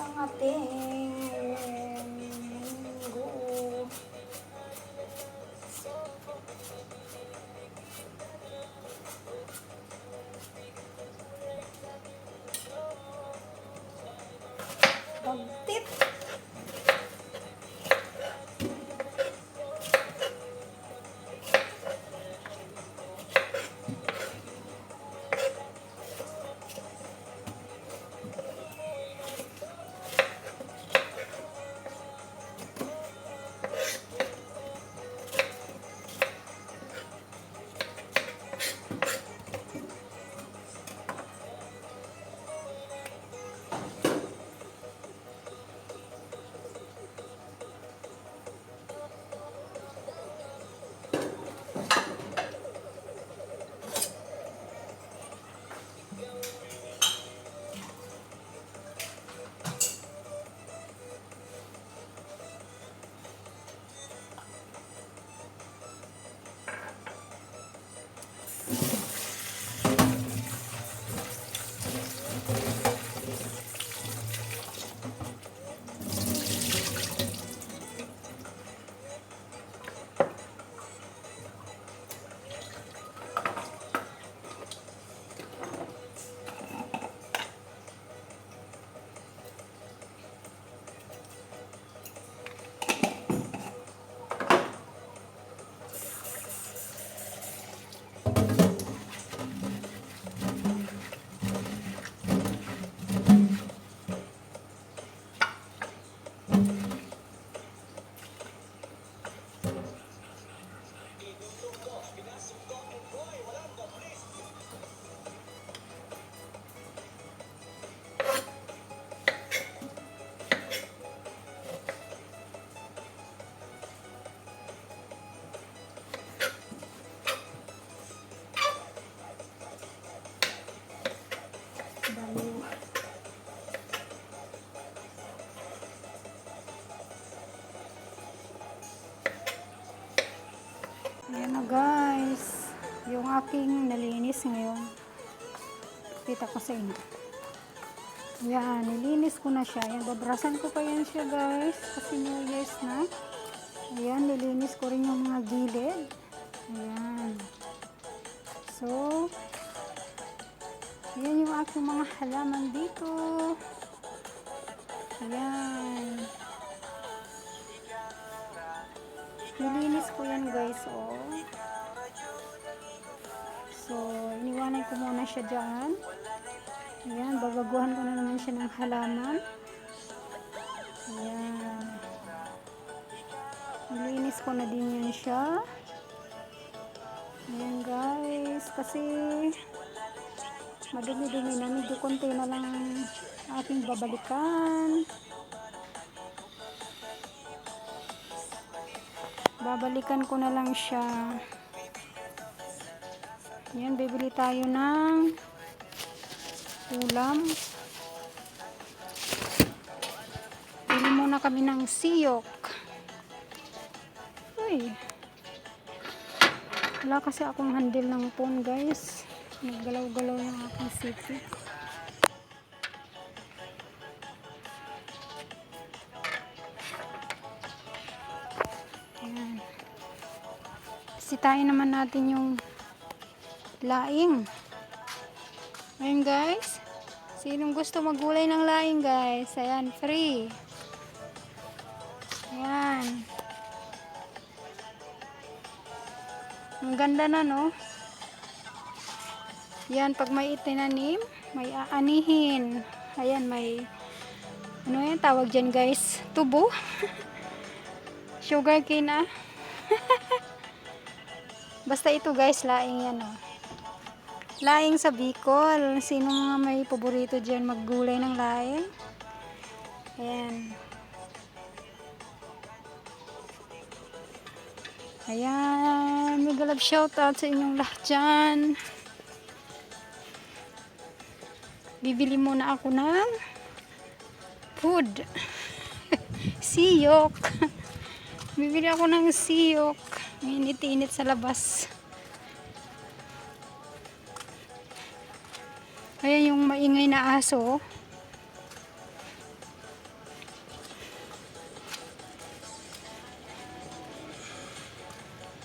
ang ating munggo. Bagtit. Ayan na guys, yung aking nalinis ngayon. Kita ko sa inyo. Ayan, nilinis ko na siya. Ayan, babrasan ko pa yan siya guys. Kasi New Year's na. Ayan, nilinis ko rin yung mga gilid. Ayan. So, ayan yung aking mga halaman dito. Ayan. Nilinis ko yan guys, oh. So, iniwanan ko muna siya dyan. Ayan, babaguhan ko na naman siya ng halaman. Ayan. Nilinis ko na din yan siya. Ayan guys, kasi madumi-dumi na, medyo konti na lang ating babalikan. Babalikan ko na lang siya. Ayan, bibili tayo ng ulam. Bili muna kami ng siyok. Uy. Wala kasi akong handle ng phone guys. Naggalaw-galaw yung aking city. Ayan. Sitayin naman natin yung laing. Ayan guys. Sinong gusto magulay ng laing guys? Ayan, free. Ayan. Ang ganda na no? Yan, pag may itinanim, may aanihin. Ayan, may ano yan, tawag dyan guys? Tubo. Sugar cane ah. Basta ito guys, laing yan oh. Laing sa Bicol. Sino mga may paborito dyan maggulay ng laing? Ayan. Ayan. Mega love shoutout sa inyong lahat dyan. Bibili muna ako ng food. Siyok. Bibili ako ng siyok. Init-init sa labas. Ayan yung maingay na aso.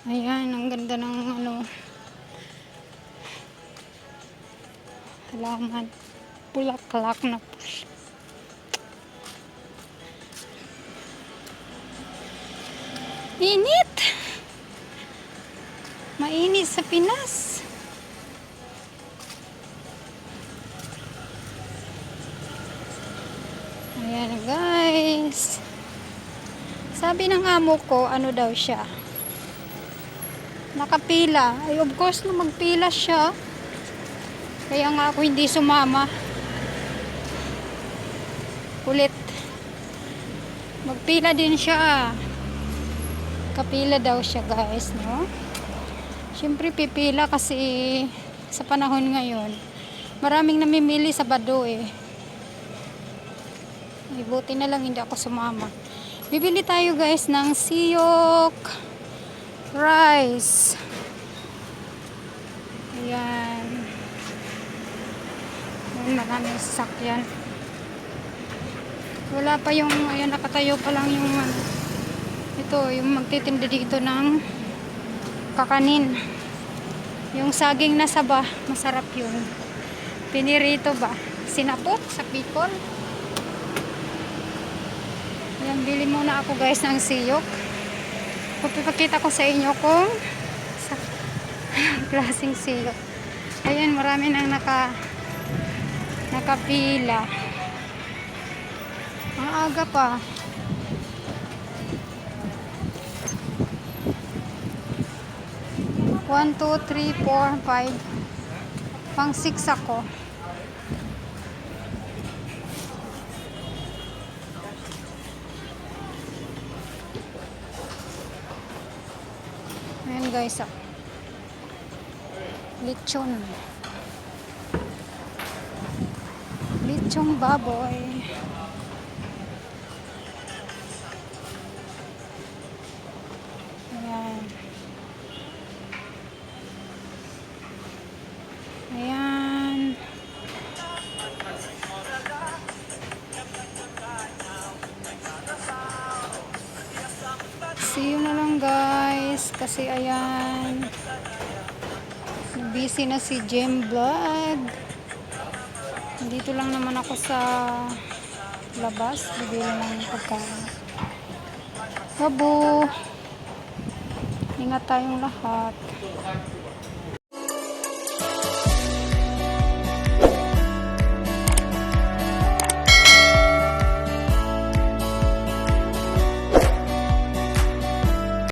Ayan, ang ganda ng ano, halaman. Bulaklak na po siya. Init! Mainit sa Pinas. Ayan guys. Sabi ng amo ko, ano daw siya? Nakapila. Ay of course na magpila siya. Kaya nga ako hindi sumama. Kulit. Magpila din siya. Kapila daw siya guys, no? Siyempre pipila kasi sa panahon ngayon, maraming namimili sa Bado eh. Ay, buti na lang hindi ako sumama. Bibili tayo guys ng siyok rice. Ayan. Ayan, maraming sasakyan. Wala pa yung, ayan, nakatayo pa lang yung ito, yung magtitinda dito ng kakanin. Yung saging na saba, masarap yun. Pinirito ba? Sinapot sa Bicol. Ayan, bili muna ako guys ng siyok. Pagpapakita ko sa inyo kung sa klaseng siyok. Ayan, marami nang nakapila. Ang aga pa. One, two, three, four, five. Pang 6 ako. Ayan guys. Lechon. Lechong baboy. Ayan. Ayan. See you na lang guys. Kasi ayan. Busy na si Jem Vlog. Dito lang naman ako sa labas. Bibili ng pagkain. Babo. Ingat tayong lahat.